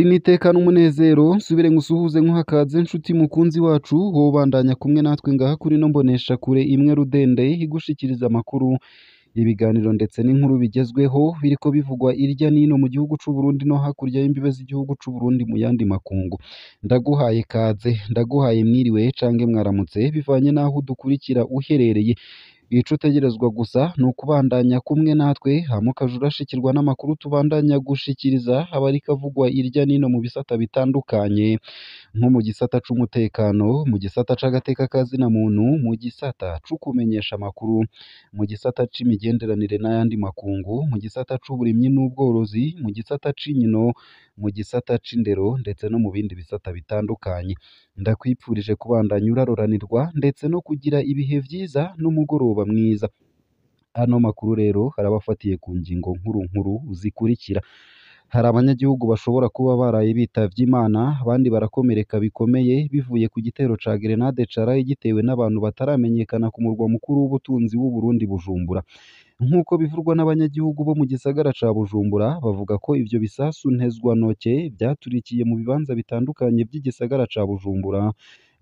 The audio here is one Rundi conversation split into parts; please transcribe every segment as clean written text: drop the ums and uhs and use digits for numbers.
Initeka n'umunezero nsubire ngusuhuze nkuhakaze nshuti mukunzi wacu wobandanya kumwe natwe ngaha kuri no mbonesha kure imwe rudende igushikiriza amakuru ibiganiro ndetse n'inkuru bigezweho biriko bivugwa irya nino mu gihugu c'u Burundi no hakurya y'imbibe z'igihugu c'u Burundi mu yandi makungu ndaguhaye kaze ndaguhaye mwiriwe cange mwaramutse bivanye naho udukurikira uherereye ico utegerezwa gusa ni ukubandanya kumwe natwe hama ukaja urashikirwa n'amakuru tubandanya gushikiriza aba ariko avugwa irya nino mu bisata bitandukanye nko mu gisata c'umutekano mu gisata c'agateka kazina muntu mu gisata c'ukumenyesha amakuru mu gisata c'imigenderanire n'ayandi makungu mu gisata c'uburimyi n'ubworozi mu gisata c'inkino mu gisata c'indero ndetse no mu bindi bisata bitandukanye ndakwipfurije kubandanya uraroranirwa ndetse no kugira ibihe vyiza n'umugoroba mwiza ano makuru rero harabafatiye ku ngingo nkuru zikurikira hari abanyagihugu bashobora kuba baraye bitavye Imana abandi barakomereka bikomeye bivuye ku gitero ca grenade caraye gitewe n'abantu bataramenyekana ku murwa mukuru w'ubutunzi w'u Burundi Bujumbura nk'uko bivurwa n'abanyagihugu bo mu gisagara ca Bujumbura bavuga ko ivyo bisasu ntezwantoke vyaturikiye mu bibanza bitandukanye vy'igisagara ca Bujumbura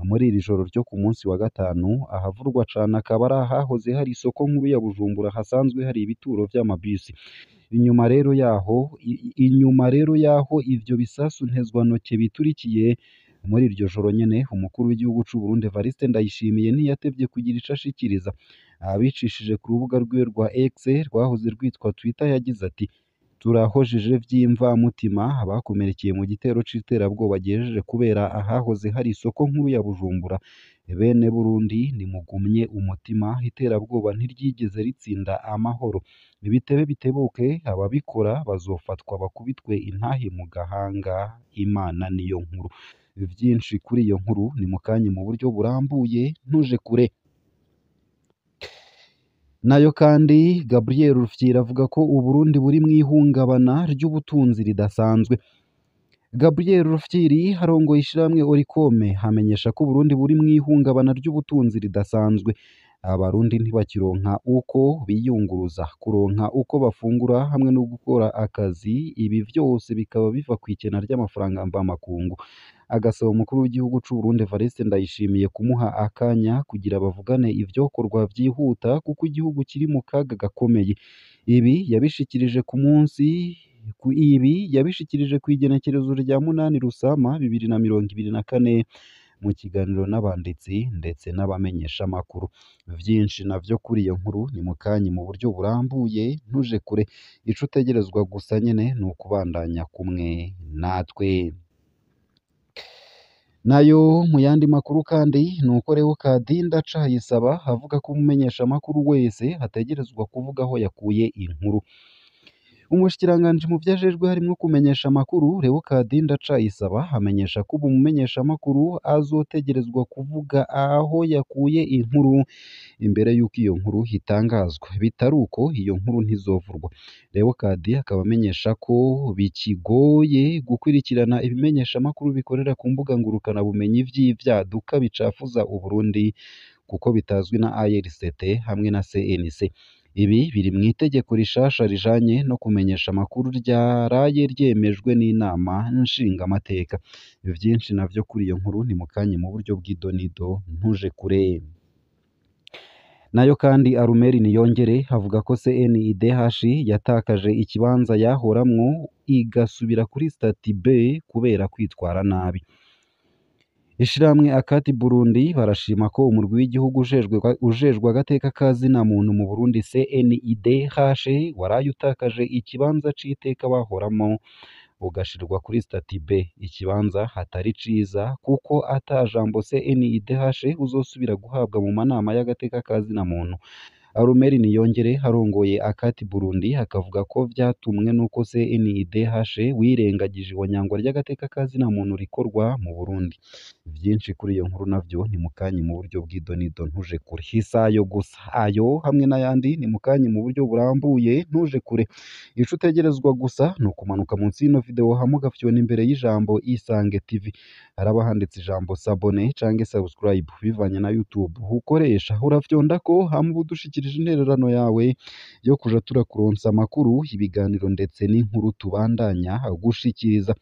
muri iri joro ryo ku munsi wa gatanu ahavurwa cane akaba ari ahahoze hari isoko nkuru ya Bujumbura hasanzwe hari ibituro vy'amabisi inyuma rero yaho ivyo bisasu ntezwantoke biturikiye muri iryo joro nyene umukuru w'igihugu c'u Burundi Evariste Ndayishimiye ntiyatevye kugira ico ashikiriza abicishije ku rubuga rwiwe rwa X rwahoze rwitwa Twitter yagize ati turahojeje vy'imvamutima abakomerekeye mu gitero c'iterabwoba gihejeje kubera ahahoze hari isoko nkuru ya Bujumbura bene Burundi nimugumye umutima iterabwoba ntiryigeze ritsinda amahoro ibitebe bitebuke ababikora bazofatwa bakubitwe intahe mu gahanga Imana niyo nkuru vyinshi kuri iyo nkuru ni mukanye mu buryo burambuye ntuje kure nayo kandi Gabriel Rufyiri avuga ko Uburundi buri mw'ihungabana ry'ubutunzi ridasanzwe Gabriel Rufyiri harongoye ishiramwe Orikome hamenyesha ko Burundi buri mw'ihungabana ry'ubutunzi ridasanzwe abarundi ntibakironka uko biyunguruza kuronka uko bafungura hamwe no gukora akazi ibi vyose bikaba biva kw'ikena ry'amafaranga mvamakungu agasaba umukuru w'igihugu c'u Burundi Evariste Ndayishimiye kumuha akanya kugira bavugane ivyokorwa vyihuta kuko igihugu kiri mu kaga gakomeye ibi yabishikirije kw'igenekerezo rya 8 Rusama 2024 mu kiganiro n'abanditsi ndetse n'abamenyesha amakuru vyinshi navyo kuri iyo nkuru ni mukanye mu buryo burambuye ntuje kure ico utegerezwa gusa nyene ni ukubandanya kumwe natwe nayo mu yandi makuru kandi nuko Leo Kadinda Cayisaba avuga ko umumenyesha amakuru wese hategerezwa kuvuga aho yakuye inkuru umushikiranganje mu vyajejwe harimwo kumenyesha amakuru Leo Kadinda Cayisaba amenyesha ko umumenyesha amakuru azotegerezwa kuvuga aho yakuye inkuru imbere yuko iyo nkuru hitangazwa bitaruko iyo nkuru ntizovurwa Leo Kadi akaba amenyesha ko bikigoye gukurikirana ibimenyesha amakuru bikorera ku mbuga ngurukana bumenyi vy'ivyaduka bicafuza Uburundi kuko bitazwi na ARCT hamwe na CNC ibi biri mu itegeko rishasha rijanye no kumenyesha amakuru ryaraye ryemejwe n'inama nshingamateka vyinshi navyo kuri iyo nkuru ni mukanye mu buryo bw'idonido ntuje kure nayo kandi Arumeri Niyongere avuga ko CNIDH yatakaje ikibanza yahoramwo igasubira kuri stati B kubera kwitwara nabi Ishiramwe Akati Burundi barashima ko umurwi w'igihugu ujejwe agateka kazina muntu mu Burundi CNIDH waraye utakaje ikibanza c'iteka bahoramo ugashirwa kuri stati B ikibanza hatari ciza kuko ata jambo CNIDH uzosubira guhabwa mu manama y'agateka kazina muntu Arumeri Niyongere harongoye Akati Burundi akavuga ko vyatumwe nuko CNIDH wirengagije ihonyangwa ry'agateka kazina muntu rikorwa mu Burundi vyinshi kuri iyo nkuru navyo ni mukanye mu buryo bw'idonido ntuje kure hisayo gusa ayo hamwe n'ayandi ni mukanye mu buryo burambuye ntuje kure ico utegerezwa gusa ni ukumanuka munsi y'ino video hamugafyona imbere y'ijambo Isange TV haraba handitse ijambo s'abonner canke subscribe bivanye na YouTube ukoresha uravyonda ko hamu budushikirije twifashishije intererano yawe yo kuja turakuronsa amakuru, ibiganiro ndetse n'inkuru tubandanya gushikiriza.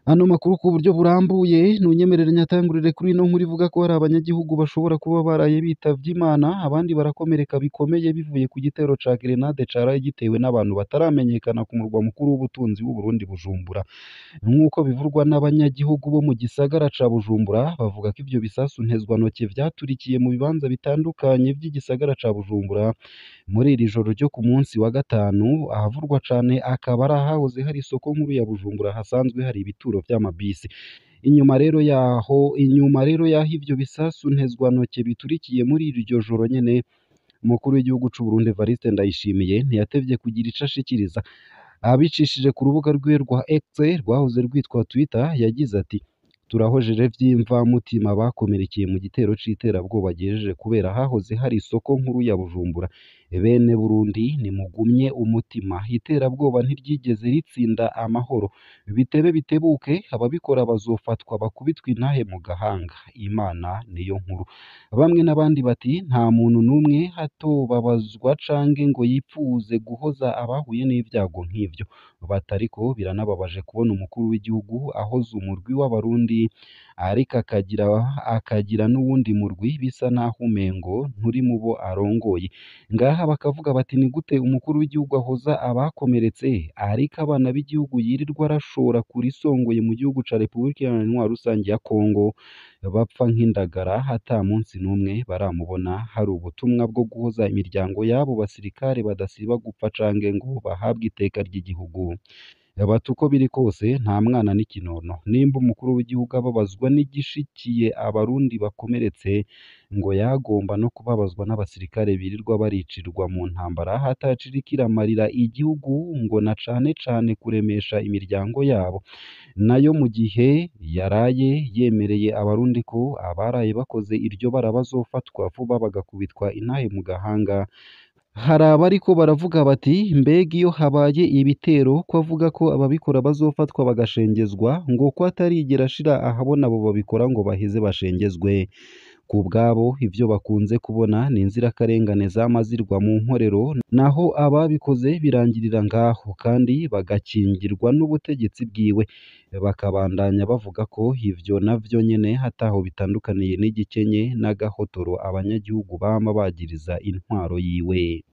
Ano makuru ku buryo burambuye ntunyemerere nyatangurire kuri ino nkuru ivuga ko hari abanyagihugu bashobora kuba baraye bitavye Imana, abandi barakomereka bikomeye bivuye ku gitero ca grenade caraye gitewe n'abantu bataramenyekana ku murwa mukuru w'ubutunzi w'u Burundi Bujumbura. Nk'uko bivurwa n'abanyagihugu bo mu gisagara ca Bujumbura, bavuga ko ivyo bisasu ntezwantoke vyaturikiye mu bibanza bitandukanye vy'igisagara ca Bujumbura muri iri joro ryo ku munsi wa gatanu. Ahavurwa cane akaba ari ahahoze hari isoko nkuru ya Bujumbura, hasanzwe hari ibituro vy'amabisi. Inyuma rero yaho ivyo bisasu ntezwantoke biturikiye muri iryo joro nyene, umukuru w'igihugu c'u Burundi Evariste Ndayishimiye ntiyatevye kugira ico ashikiriza. Abicishije ku rubuga rwiwe rwa X rwahoze rwitwa Twitter, yagize ati: turahojeje vy'imvamutima bakomerekeye mu gitero c'iterabwoba gihejeje kubera hahoze hari isoko nkuru ya Bujumbura. Bene Burundi nimugumye umutima, iterabwoba ntiryigeze ritsinda amahoro. Bitebe bitebuke, ababikora bazofatwa bakubitwa intahe mu gahanga. Imana niyo nkuru. Bamwe n'abandi bati nta muntu n'umwe hatobabazwa canke ngo yipfuze guhoza abahuye n'ivyago nk'ivyo. Batariko biranababaje kubona umukuru w'igihugu ahoza umurwi w'abarundi, ariko akagira n'uwundi murwi bisa naho umengo nturi mu bo arongoye. Ngaha bakavuga bati ni gute umukuru w'igihugu ahoza abakomeretse, ariko abana b'igihugu yirirwa arashora kurisongoye mu gihugu ca Repubulika Iharanira Intwaro Rusangi ya Kongo bapfa nk'indagara, ata munsi n'umwe baramubona. Hari ubutumwa bwo guhoza imiryango y'abo basirikare badasiba gupfa canke ngo bahabwe iteka ry'igihugu. Bati uko biri kose nta mwana n'ikinono, nimba umukuru w'igihugu ababazwa n'igishikiye abarundi bakomeretse, ngo yagomba no kubabazwa n'abasirikare birirwa baricirwa mu ntambara hataciriko iramarira igihugu, ngo na cane cane kuremesha imiryango yabo. Nayo mu gihe yaraye yemereye abarundi ko abaraye bakoze iryo bara bazofatwa vuba bagakubitwa intahe mu gahanga, hari abariko baravuga bati mbega iyo habaye ibitero ko avuga ko ababikora bazofatwa bagashengezwa, ngo ko atarigera ashira ahabona abo babikora ngo baheze bashengezwe. Ku bwabo ivyo bakunze kubona ni inzirakarengane zamazirwa mu nkorero, naho ababikoze birangirira ngaho kandi bagakingirwa n'ubutegetsi bwiwe. Bakabandanya bavuga ko ivyo navyo nyene hataho bitandukaniye n'igikenye n'agahotoro abanyagihugu bama bagiriza intwaro yiwe.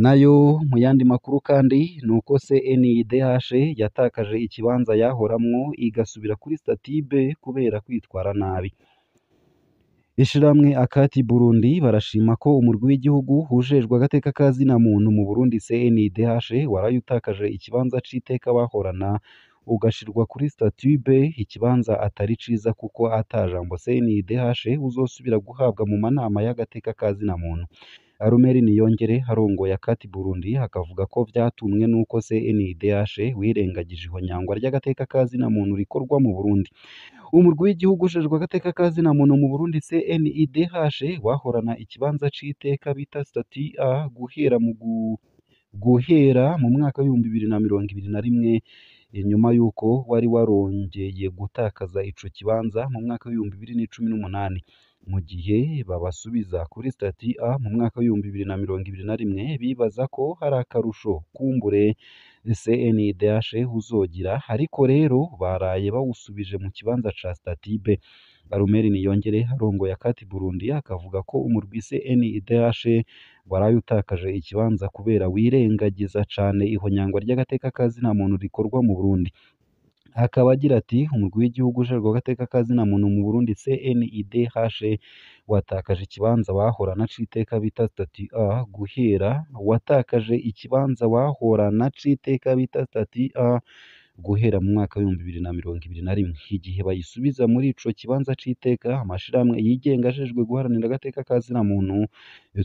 Nayo mu yandi makuru kandi nuko CNIDH yatakaje ikibanza yahoramwo igasubira kuri Statibe kubera kwitwara nabi. Ishirahamwe Akati Burundi barashima ko umurwi w'igihugu ujejwe agateka ka zina muntu mu Burundi CNIDH waraye utakaje ikibanza c'iteka bahorana ugashirwa kuri Statibe, ikibanza atari ciza kuko ata jambo CNIDH uzosubira guhabwa mu manama y'agateka ka zina muntu. Arumeri Niyongere arongoye Akati Burundi akavuga ko vyatumwe nuko CNIDH wirengagije ihonyangwa ry'agateka ka zina muntu rikorwa mu Burundi. Umurwi w'igihugu ujejwe agateka ka zina muntu mu Burundi CNIDH wahorana ikibanza c'iteka bita Stati A guhera mu mwaka w'ibihumbi 2021, inyuma yuko wari warongeye gutakaza ico kibanza mu mwaka w'ibihumbi 2018. Mu gihe babasubiza kuri Stati A mu mwaka w'ibihumbi 2021, bibaza ko hari akarusho kumbure CNIDH uzogira, ariko rero baraye bawusubije mu kibanza ca Statibe. Arumeri Niyongere arongoye Akati Burundi akavuga ko umurwi CNIDH waraye utakaje ikibanza kubera wirengagiza cane ihonyangwa ry'agateka ka zina muntu rikorwa mu Burundi. Akaba agira ati umurwi w'igihugu ujejwe agateka ka zina muntu mu Burundi CNIDH watakaje ikibanza wahorana c'iteka bita Stati A watakaje ikibanza wahorana c'iteka bita Stati A guhera mu mwaka w'ibihumbi 2021. Igihe bayisubiza muri ico kibanza c'iteka, amashirahamwe yigenga ajejwe guharanira agateka ka zina muntu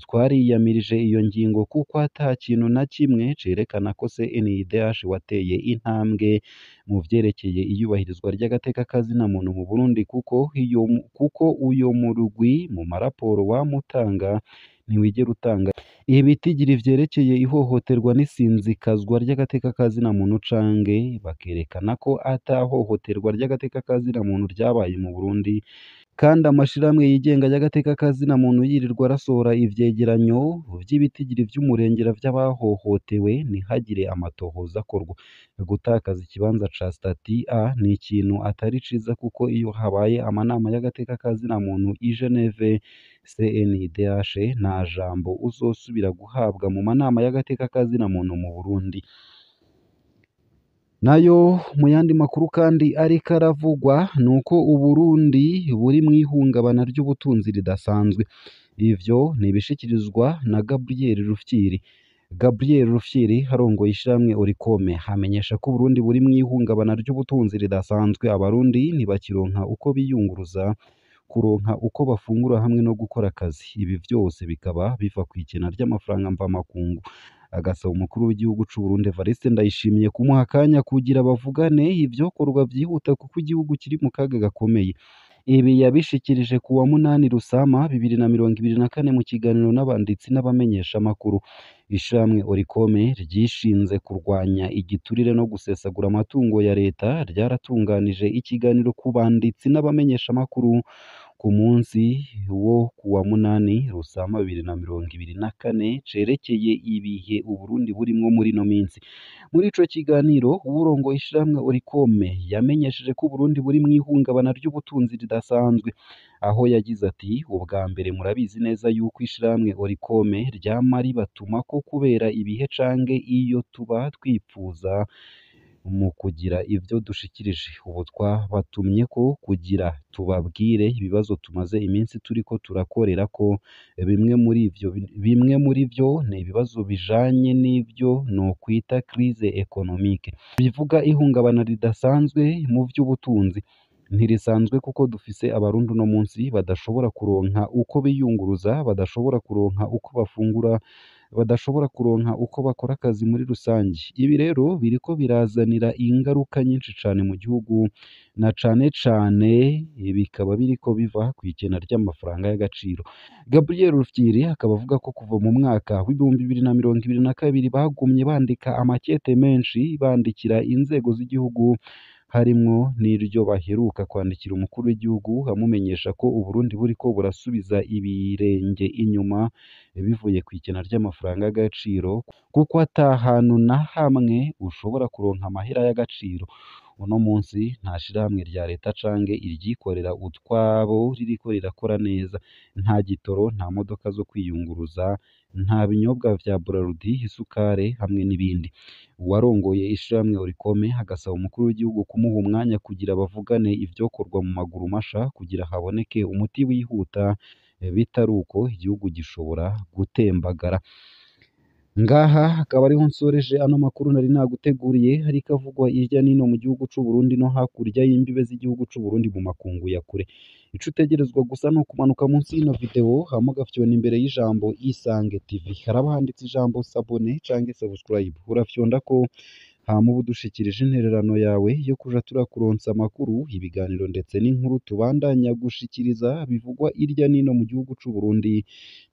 twariyamirije iyo ngingo kuko ata kintu na kimwe cerekana ko CNIDH wateye intambwe mu vyerekeye iyubahirizwa ry'agateka ka zina muntu mu Burundi, kuko uyo murwi mu maraporo wamutanga ntiwigera utanga ibitigiri vyerekeye ihohoterwa n'isinzikazwa ry'agateka ka zina muntu canke bakerekana ko ata hohoterwa ry'agateka ka zina muntu ryabaye mu Burundi kandi amashirahamwe yigenga y'agateka kazina muntu yirirwa arasohora ivyegeranyo vy'ibitigiri vy'umurengera vy'abahohotewe ntihagire amatohoza akorwa. Gutakaza ikibanza ca stati A ni ikintu atari ciza kuko iyo habaye amanama y'agateka kazina muntu i Geneve CNIDH nta jambo uzosubira guhabwa mu manama y'agateka kazina muntu mu Burundi. Nayo mu yandi makuru kandi ariko aravugwa nuko Uburundi buri mw'ihungabana ry'ubutunzi ridasanzwe. Ivyo nibishikirizwa na Gabriel Rufyiri. Gabriel Rufyiri arongoye ishirahamwe Oricome hamenyesha ko Uburundi buri mw'ihungabana ry'ubutunzi ridasanzwe. Abarundi ntibakironka uko biyunguruza, kuronka uko bafungura hamwe no gukora akazi. Ibi vyose bikaba biva kw'ikena ry'amafaranga mvamakungu. Agasaba umukuru w'igihugu c'u Burundi Evariste Ndayishimiye kumuha akanya kugira bavugane ivyokorwa vyihuta kuko igihugu kiri mu kaga gakomeye. Ibi yabishikirije ku wa munani Rusama 2024 mu kiganiro n'abanditsi n'abamenyeshamakuru. Ishirahamwe Oricome ryishinze kurwanya igiturire no gusesagura amatungo ya leta ryaratunganije ikiganiro ku banditsi n'abamenyeshamakuru ku munsi wo ku wa munani Rusama 2024 cerekeye ibihe Uburundi burimwo muri ino minsi. Muri ico kiganiro uwurongoye ishirahamwe Oricome yamenyesheje ko Uburundi buri mw'ihungabana ry'ubutunzi ridasanzwe, aho yagize ati ubwa mbere murabizi neza yuko ishirahamwe Oricome ryama ribatumako kubera ibihe canke iyo tuba twipfuza mu kugira ivyo dushikirije. Ubu twabatumyeko kugira tubabwire ibibazo tumaze iminsi turiko turakorerako. Bimwe muri vyo ni ibibazo bijanye n'ivyo nokwita crise économique, bivuga ihungabana ridasanzwe mu vy'ubutunzi. Ntirisanzwe kuko dufise abarundi uno munsi badashobora kuronka uko biyunguruza, badashobora kuronka uko bafungura, badashobora kuronka uko bakora akazi muri rusange. Ibi rero biriko birazanira ingaruka nyinshi cane mu gihugu, na cane cane bikaba biriko biva kw'ikena ry'amafaranga y'agaciro. Gabriel Rufyiri akaba avuga ko kuva mu mwaka w'ibihumbi 2022 bagumye bandika amakete menshi bandikira inzego z'igihugu, harimwo n'iryo baheruka kwandikira umukuru w'igihugu amumenyesha ko Uburundi buriko burasubiza ibirenge inyuma bivuye kw'ikena ry'amafaranga y'agaciro, kuko ata hantu na hamwe ushobora kuronka amahera y'agaciro. Uno munsi nta shirahamwe rya leta canke iryikorera utwabo ririko rirakora neza. Nta gitoro, nta modoka zo kwiyunguruza, nta binyobwa vya Braludi, isukare hamwe n'ibindi. Uwarongoye ishirahamwe Oricome agasaba umukuru w'igihugu kumuha umwanya kugira bavugane ivyokorwa mu maguru masha kugira haboneke umuti wihuta, bitaruko igihugu gishobora gutembagara. Ngaha akaba ariho nsoreje ano makuru nari naguteguriye, ariko avugwa irya nino mu gihugu c'u Burundi no hakurya y'imbibe z'igihugu c'u Burundi mu makungu ya kure. Ico utegerezwa gusa no kumanuka munsi y'ino video hama ugafyona imbere y'ijambo Isange TV, haraba handitse ijambo s'abonner canke subscribe, urafyondako hama uba udushikirije intererano yawe yo kuja turakuronsa amakuru, ibiganiro ndetse n'inkuru tubandanya gushikiriza bivugwa irya nino mu gihugu c'u Burundi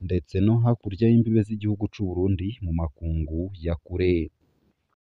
ndetse no hakurya y'imbibe z'igihugu c'u Burundi mu makungu ya kure.